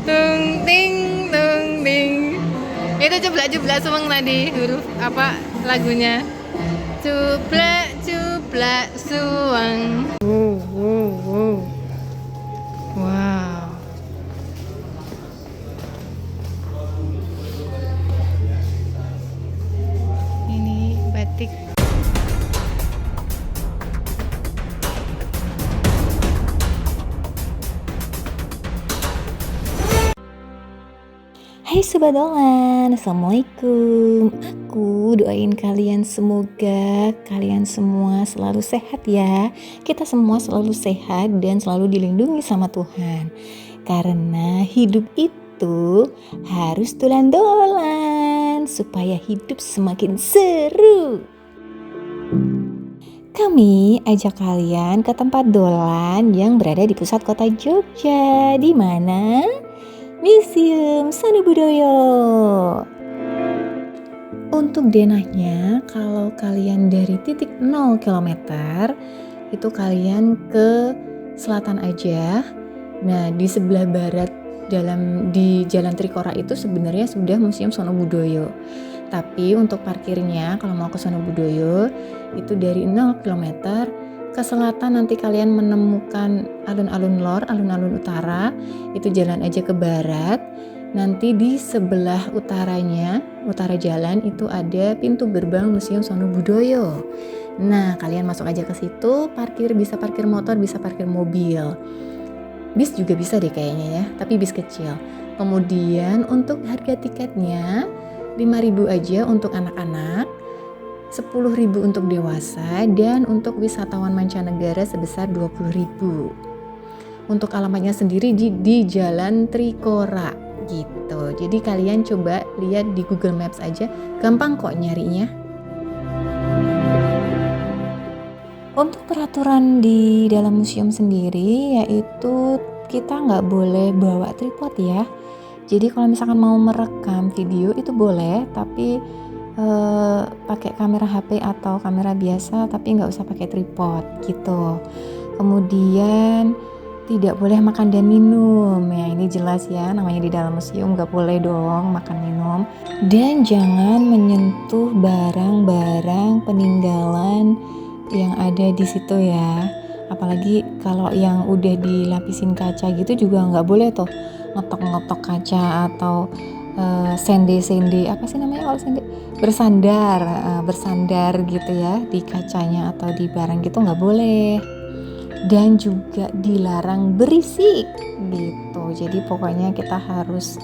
Tung ting tung ting. Itu jeblak-jeblak semang tadi huruf apa lagunya? Cuplak cuplak suang. Wow. Ini batik. Hai Sobat Dolan, Assalamualaikum. Aku doain kalian semoga kalian semua selalu sehat ya. Kita semua selalu sehat dan selalu dilindungi sama Tuhan. Karena hidup itu harus dolan-dolan supaya hidup semakin seru. Kami ajak kalian ke tempat dolan yang berada di pusat kota Jogja. Di mana? Museum Sono Budoyo. Untuk denahnya, kalau kalian dari titik 0 km, itu kalian ke selatan aja. Nah, di sebelah barat di Jalan Trikora itu sebenarnya sudah Museum Sono Budoyo. Tapi untuk parkirnya, kalau mau ke Sono Budoyo, itu dari 0 km ke selatan nanti kalian menemukan alun-alun lor, alun-alun utara, itu jalan aja ke barat. Nanti di sebelah utaranya, utara jalan itu ada pintu gerbang Museum Sono Budoyo. Nah, kalian masuk aja ke situ, bisa parkir motor, bisa parkir mobil. Bis juga bisa deh kayaknya ya, tapi bis kecil. Kemudian untuk harga tiketnya 5.000 aja untuk anak-anak, 10.000 untuk dewasa, dan untuk wisatawan mancanegara sebesar 20.000. Untuk alamatnya sendiri di Jalan Trikora gitu. Jadi kalian coba lihat di Google Maps aja, gampang kok nyarinya. Untuk peraturan di dalam museum sendiri yaitu kita nggak boleh bawa tripod ya. Jadi kalau misalkan mau merekam video itu boleh, tapi pakai kamera HP atau kamera biasa, tapi nggak usah pakai tripod gitu. Kemudian tidak boleh makan dan minum ya, ini jelas ya, namanya di dalam museum nggak boleh dong makan minum. Dan jangan menyentuh barang-barang peninggalan yang ada di situ ya, apalagi kalau yang udah dilapisin kaca gitu juga nggak boleh tuh ngetok-ngetok kaca atau sende apa sih namanya kalau sende, bersandar gitu ya di kacanya atau di barang gitu nggak boleh. Dan juga dilarang berisik gitu, jadi pokoknya kita harus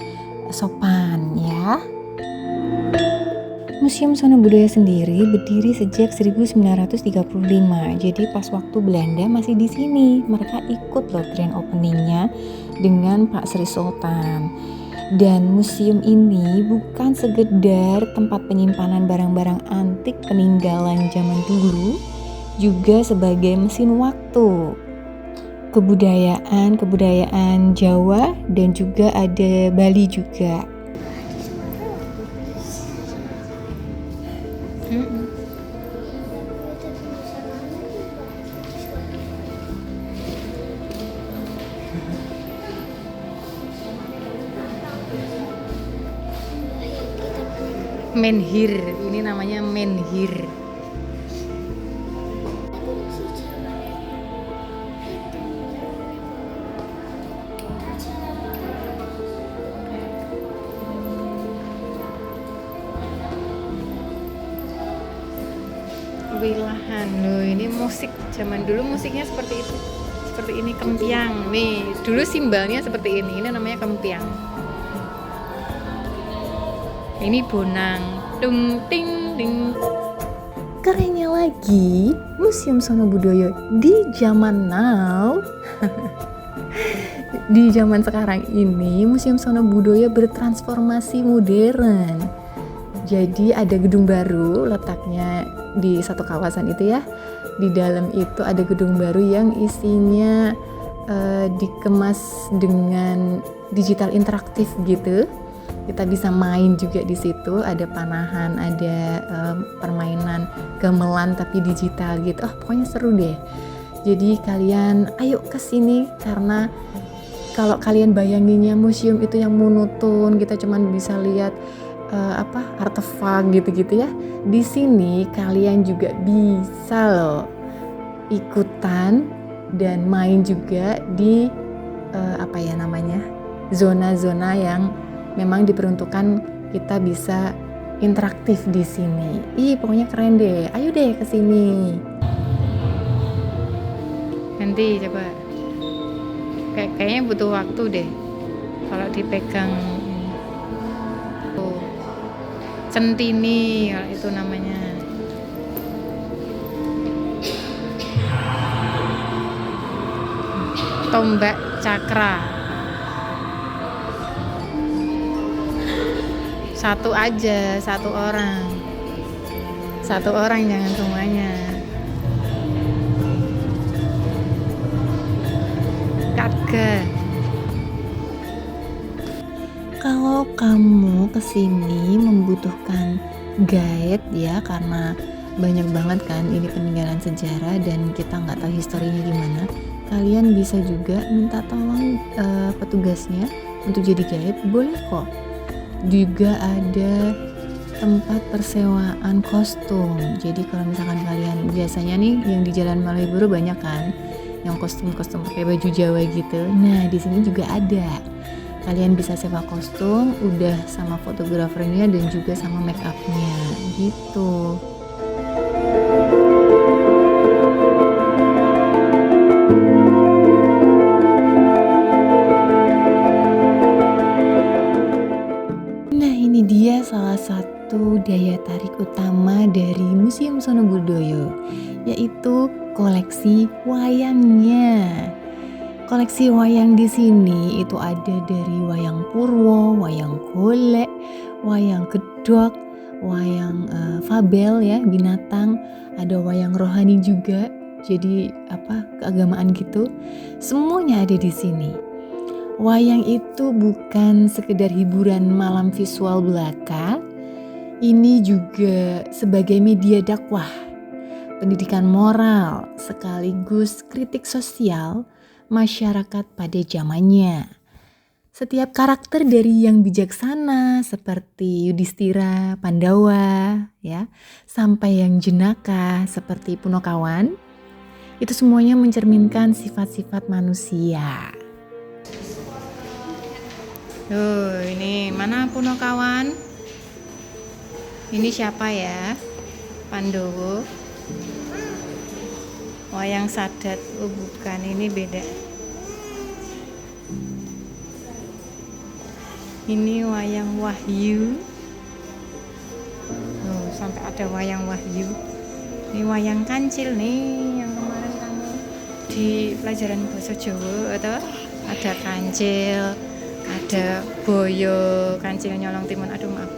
sopan ya. Museum Sono Budoyo sendiri berdiri sejak 1935. Jadi pas waktu Belanda masih di sini, mereka ikut loh grand openingnya dengan Pak Sri Sultan. Dan museum ini bukan sekedar tempat penyimpanan barang-barang antik peninggalan zaman dulu, juga sebagai mesin waktu. Kebudayaan Jawa dan juga ada Bali juga. Menhir, ini namanya menhir. Wilahan loh, ini musik zaman dulu musiknya seperti itu, seperti ini, kempiang nih, dulu simbalnya seperti ini namanya kempiang. Ini bonang, tung ting ting. Kerennya lagi, Museum Sono Budoyo di zaman now di zaman sekarang ini, Museum Sono Budoyo bertransformasi modern. Jadi ada gedung baru letaknya di satu kawasan itu ya. Di dalam itu ada gedung baru yang isinya dikemas dengan digital interaktif gitu. Kita bisa main juga di situ, ada panahan, ada permainan gamelan tapi digital gitu. Pokoknya seru deh. Jadi kalian ayo ke sini karena kalau kalian bayanginnya museum itu yang monoton, kita cuman bisa lihat artefak gitu-gitu ya. Di sini kalian juga bisa loh ikutan dan main juga di zona-zona yang memang diperuntukkan kita bisa interaktif di sini. Pokoknya keren deh. Ayo deh ke sini. Nanti coba. Kayaknya butuh waktu deh kalau dipegang. Centini kalau itu namanya. Tombak cakra. Satu aja, satu orang. Satu orang, jangan semuanya. Katga. Kalau kamu kesini membutuhkan guide ya, karena banyak banget kan ini peninggalan sejarah dan kita nggak tahu historinya gimana, kalian bisa juga minta tolong petugasnya untuk jadi guide, boleh kok. Juga ada tempat persewaan kostum. Jadi kalau misalkan kalian biasanya nih yang di Jalan Malioboro banyak kan yang kostum-kostum pakai baju Jawa gitu. Nah, di sini juga ada. Kalian bisa sewa kostum, udah sama fotografernya dan juga sama make up-nya gitu. Nah, ini dia salah satu daya tarik utama dari Museum Sono Budoyo, yaitu koleksi wayangnya. Koleksi wayang di sini itu ada dari wayang Purwo, wayang golek, wayang gedok, wayang fabel ya, binatang, ada wayang rohani juga. Jadi keagamaan gitu. Semuanya ada di sini. Wayang itu bukan sekedar hiburan malam visual belaka. Ini juga sebagai media dakwah, pendidikan moral, sekaligus kritik sosial masyarakat pada zamannya. Setiap karakter dari yang bijaksana seperti Yudhistira, Pandawa, ya, sampai yang jenaka seperti Punokawan, itu semuanya mencerminkan sifat-sifat manusia. Ini mana Punokawan? Ini siapa ya? Pandowo. Wayang Sadat, bukan, ini beda. Ini wayang Wahyu. Sampai ada wayang Wahyu. Ini wayang Kancil nih, yang kemarin kamu di pelajaran bahasa Jawa atau ada Kancil, ada Boyo, Kancil nyolong timun. Aduh maaf.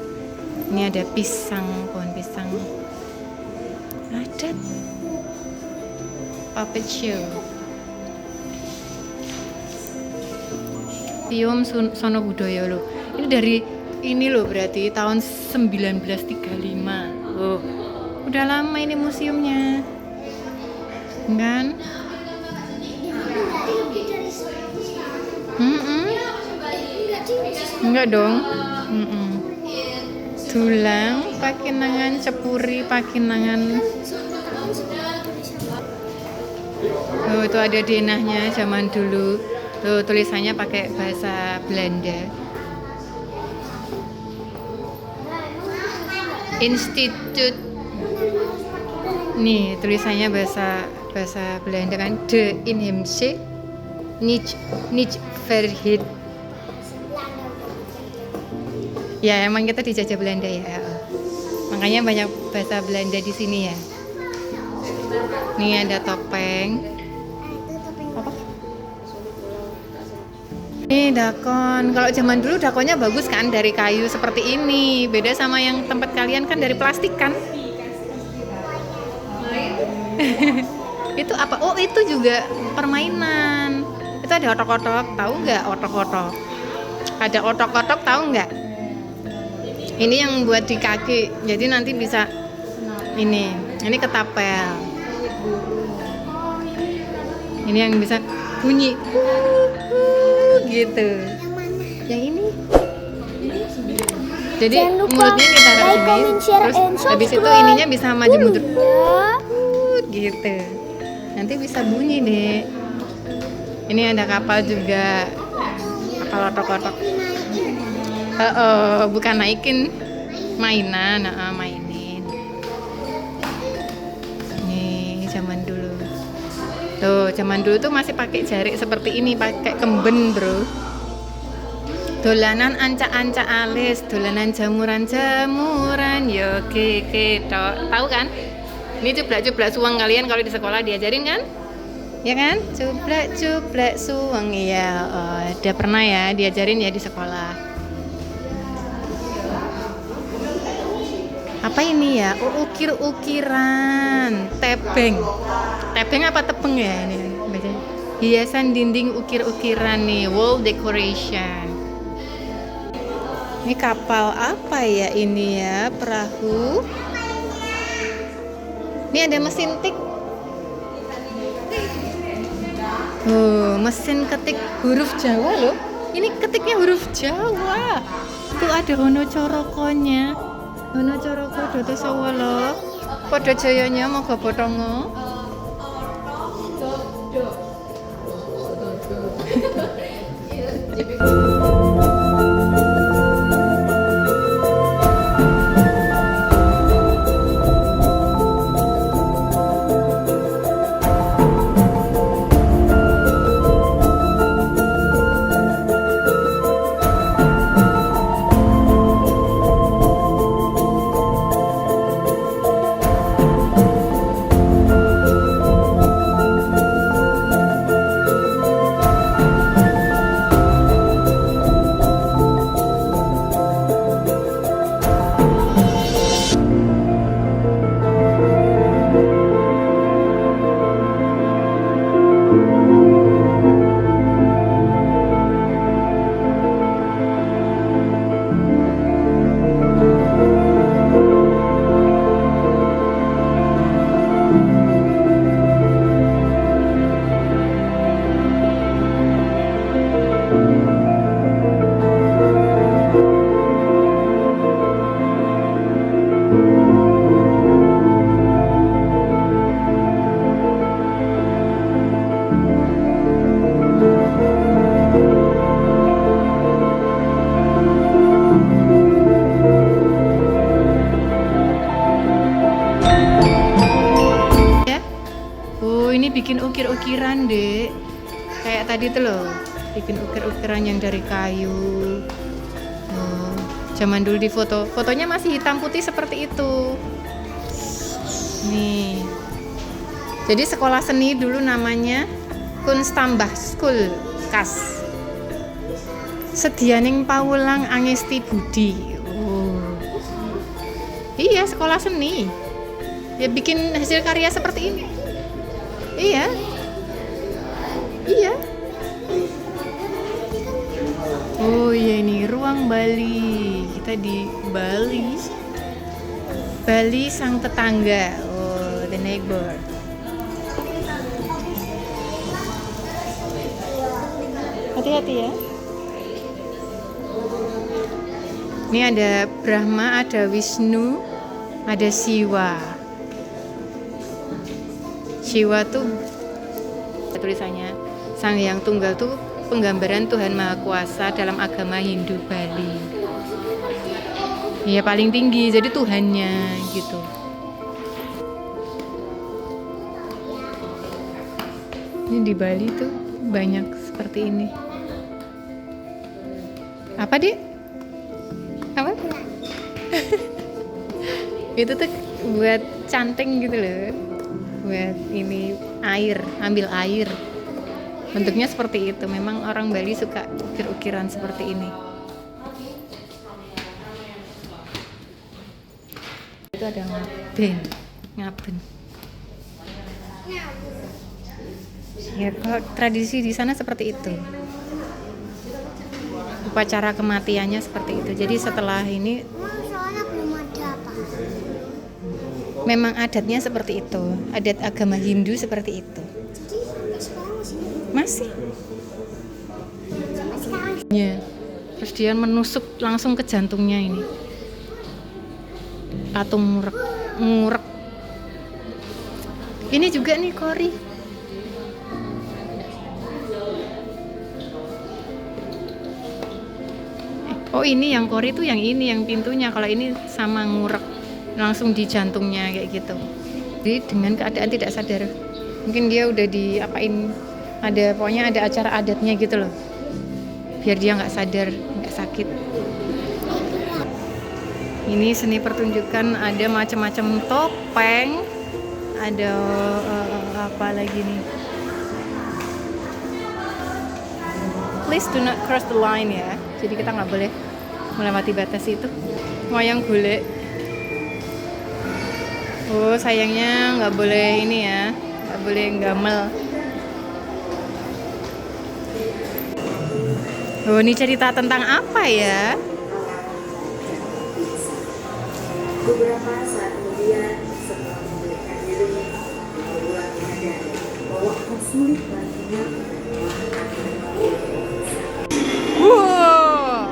Ini ada pisang, pohon pisang. Ada puppet show. Museum Sono Budoyo loh. Ini dari ini loh, berarti tahun 1935. Udah lama ini museumnya. Kan? Enggak dong. Dulang, pakinangan, cepuri, pakinangan. Itu ada denahnya zaman dulu. Tuh tulisannya pakai bahasa Belanda. Institut. Nih tulisannya bahasa Belanda kan. De Inheemse niet verhit. Ya emang kita dijajah Belanda ya. Makanya banyak bahasa Belanda di sini ya. Nih ada topeng. Apa? Ini dakon. Kalau zaman dulu dakonnya bagus kan, dari kayu seperti ini. Beda sama yang tempat kalian kan dari plastik kan. Itu apa? Oh itu juga permainan. Itu ada otok-otok, tahu nggak otok-otok? Ada otok-otok, tahu nggak? Ini yang buat di kaki, jadi nanti bisa ini ketapel. Ini yang bisa bunyi gitu. Yang mana? Yang ini. Jadi Jangan lupa mulutnya kita taruh like, sini, comment, share, terus and habis itu subscribe. ininya bisa maju mundur Ya. gitu. Nanti bisa bunyi deh. Ini ada kapal juga, kapal otok-otok. Bukan naikin, mainan, mainin. Nih zaman dulu. Tuh zaman dulu tuh masih pakai jarik seperti ini, pakai kemben bro. Dolanan anca-anca alis, dolanan jamuran-jamuran, yo keke tok. Tahu kan? Ini cublak-cublak suwang kalian kalau di sekolah diajarin kan? Ya kan? Cublak-cublak suwang ya. Oh, udah pernah ya diajarin ya di sekolah. Apa ini ya? Oh, ukir-ukiran, tebeng. Tebeng apa tebeng ya ini? Bacanya. Hiasan dinding ukir-ukiran nih, wall decoration. Ini kapal apa ya ini ya? Perahu. Ini ada mesin tik. Oh, mesin ketik huruf Jawa loh. Ini ketiknya huruf Jawa. Tuh ada Hono Corokonya. Hono Coroko Doto Sawala. Padha jayanya moga botongo. Bikin ukir-ukiran dek kayak tadi tuh loh, bikin ukir-ukiran yang dari kayu. Zaman dulu di fotonya masih hitam putih seperti itu nih. Jadi sekolah seni dulu namanya Kunstambah School Kas Sedianing Paulang Angesti Budi. Iya, sekolah seni ya, bikin hasil karya seperti ini. Iya. Oh iya, ini ruang Bali. Kita di Bali. Bali sang tetangga. Oh, the neighbor. Hati-hati ya. Ini ada Brahma, ada Wisnu, ada Siwa. Siwa tuh tulisannya Sang Hyang Tunggal tuh penggambaran Tuhan Maha Kuasa dalam agama Hindu Bali. Ya paling tinggi, jadi Tuhannya gitu. Ini di Bali tuh banyak seperti ini. Apa Dik? Apa? Itu tuh buat canting gitu loh. Buat ini air, ambil air. Bentuknya seperti itu. Memang orang Bali suka ukir-ukiran seperti ini. Itu ada ngaben. Ya, kalau tradisi di sana seperti itu. Upacara kematiannya seperti itu. Jadi setelah ini Soalnya belum ada apa. memang adatnya seperti itu. Adat agama Hindu seperti itu. Jadi sekarang masih Masih Terus dia menusuk langsung ke jantungnya ini. Patung ngurek. Ini juga nih kori. Oh ini yang kori tuh yang ini, yang pintunya. Kalau ini sama ngurek langsung di jantungnya kayak gitu. Jadi dengan keadaan tidak sadar, mungkin dia udah diapain, pokoknya ada acara adatnya gitu loh, biar dia nggak sadar, nggak sakit. Ini seni pertunjukan, ada macam-macam topeng, ada apa lagi nih? Please do not cross the line ya. Jadi kita nggak boleh melewati batas itu. Wayang golek. Oh sayangnya nggak boleh ini ya, nggak boleh gamel. Oh ini cerita tentang apa ya? Beberapa saat kemudian, setelah memberikan diri, berulang menyadari bahwa akan sulit baginya Wow.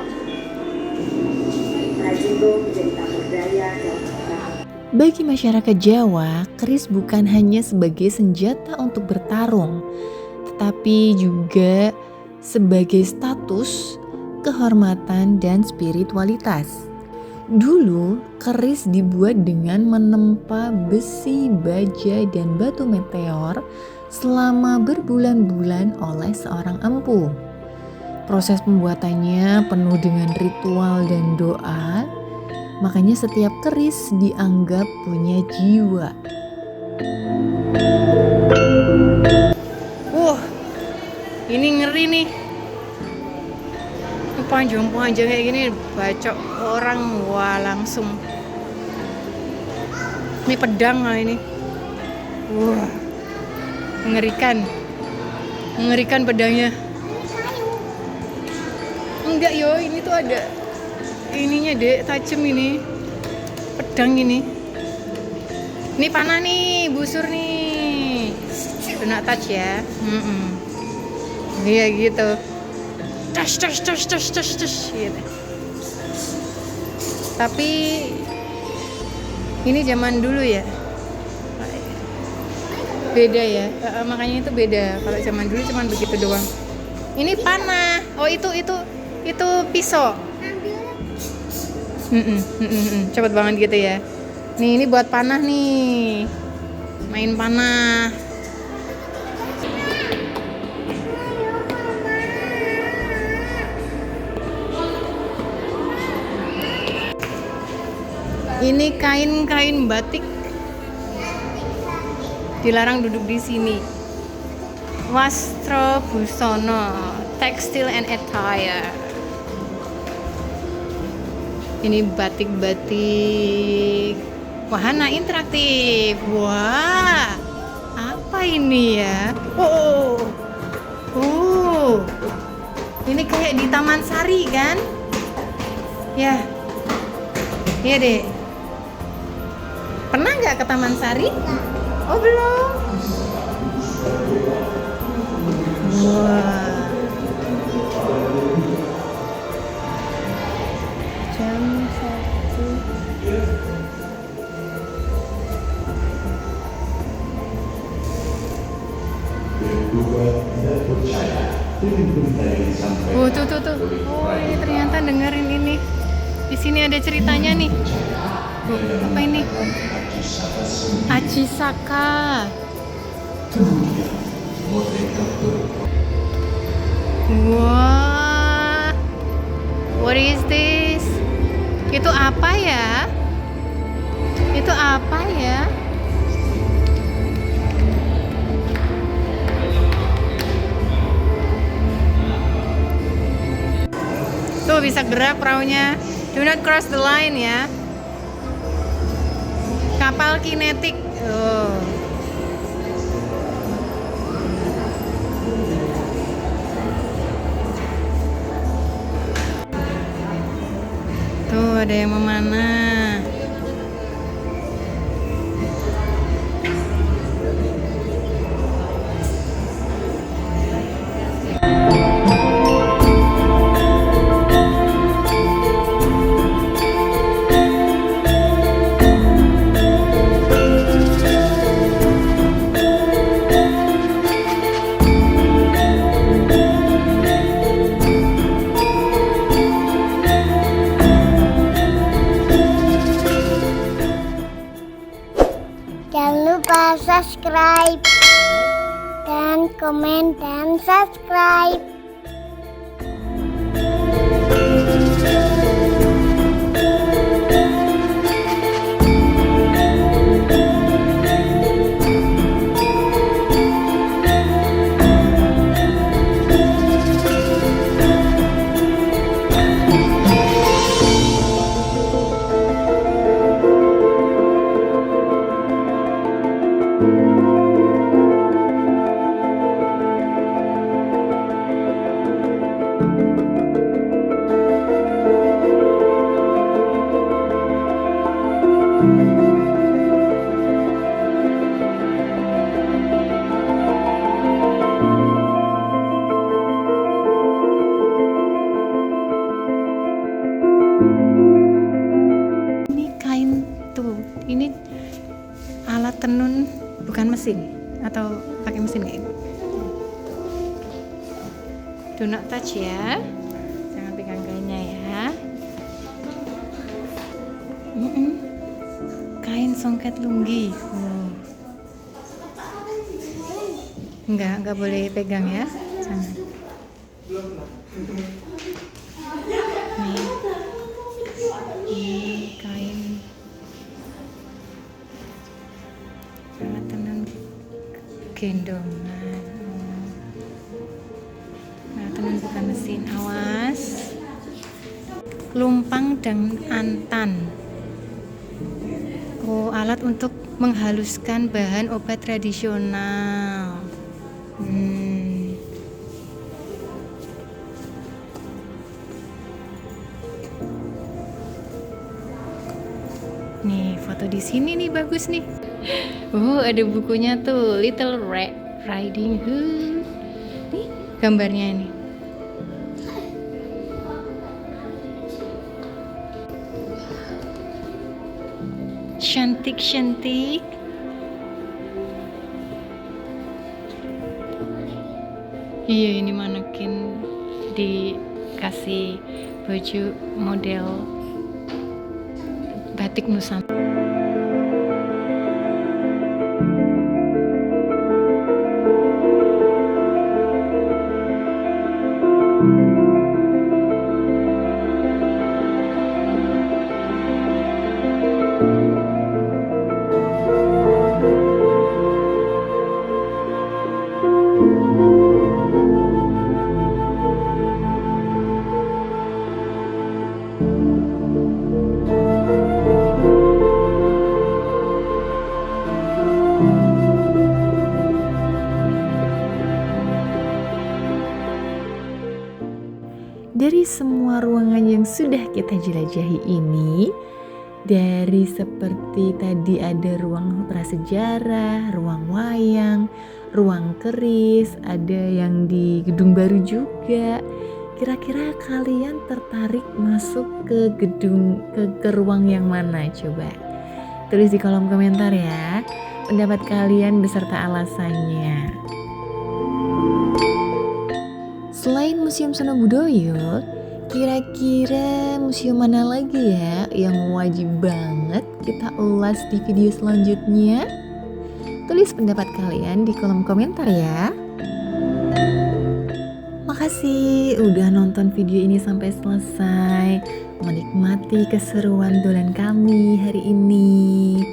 Rajingo menjadi tak berdaya dalam perang. Bagi masyarakat Jawa, keris bukan hanya sebagai senjata untuk bertarung, tetapi juga sebagai status, kehormatan, dan spiritualitas. Dulu, keris dibuat dengan menempa besi, baja, dan batu meteor selama berbulan-bulan oleh seorang empu. Proses pembuatannya penuh dengan ritual dan doa, makanya setiap keris dianggap punya jiwa. Wah, ini ngeri nih. Panjang-panjang kayak gini, bacok orang, wah langsung. Ini pedang lah ini. Wah, mengerikan pedangnya. Enggak yo, ini tuh ada ininya dek, tajam ini, pedang ini. Ini panah nih, busur nih. Do not touch ya. Iya gitu. Tus gitu. Tapi ini zaman dulu ya. Beda ya. Makanya itu beda. Kalau zaman dulu cuma begitu doang. Ini panah. Oh itu pisau. Cepet banget gitu ya. Nih ini buat panah nih. Main panah. Ini kain-kain batik. Dilarang duduk di sini. Wastro Busono, Textile and Attire. Ini batik-batik wahana interaktif. Wah, apa ini ya? Ini kayak di Taman Sari kan? Ya, iya deh. Pernah nggak ke Taman Sari? Oh belum. Wah. Jam 1. Oh tuh. Oh ini ternyata dengerin ini. Di sini ada ceritanya nih. Oh, apa ini? Achisaka. Wah, what is this? Itu apa ya? Itu apa ya? Tuh bisa gerak perahunya. Do not cross the line ya. Kapal kinetik. Oh. Tuh ada yang memanah. komen, dan subscribe. Ini kain tuh, ini alat tenun bukan mesin atau pakai mesin kayak ini. Do not touch ya, jangan pegang kainnya ya. Kain songket lunggi. Enggak boleh pegang ya, jangan. Nih, ini kain alat tenun gendongan. Alat tenun bukan mesin, awas. Lumpang dan antan. Oh, alat untuk menghaluskan bahan obat tradisional. Nih, foto di sini nih bagus nih. Oh, ada bukunya tuh, Little Red Riding Hood. Nih, gambarnya ini. Cantik. Iya, ini manekin dikasih baju model batik Nusantara. Dari semua ruangan yang sudah kita jelajahi ini, dari seperti tadi ada ruang prasejarah, ruang wayang, ruang keris, ada yang di gedung baru juga. Kira-kira kalian tertarik masuk ke gedung, ke ruang yang mana coba? Tulis di kolom komentar ya, pendapat kalian beserta alasannya. Selain Museum Sono Budoyo, kira-kira museum mana lagi ya yang wajib banget kita ulas di video selanjutnya? Tulis pendapat kalian di kolom komentar ya. Makasih udah nonton video ini sampai selesai, menikmati keseruan dolan kami hari ini.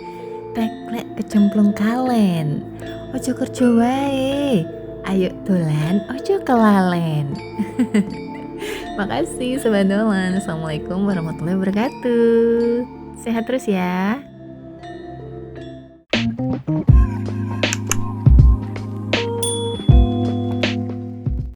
Teklek kecemplung kalen, ojo kerja wae. Ayo dolan, ojo kelalen. Makasih Sobat Dolan. Assalamualaikum warahmatullahi wabarakatuh. Sehat terus ya.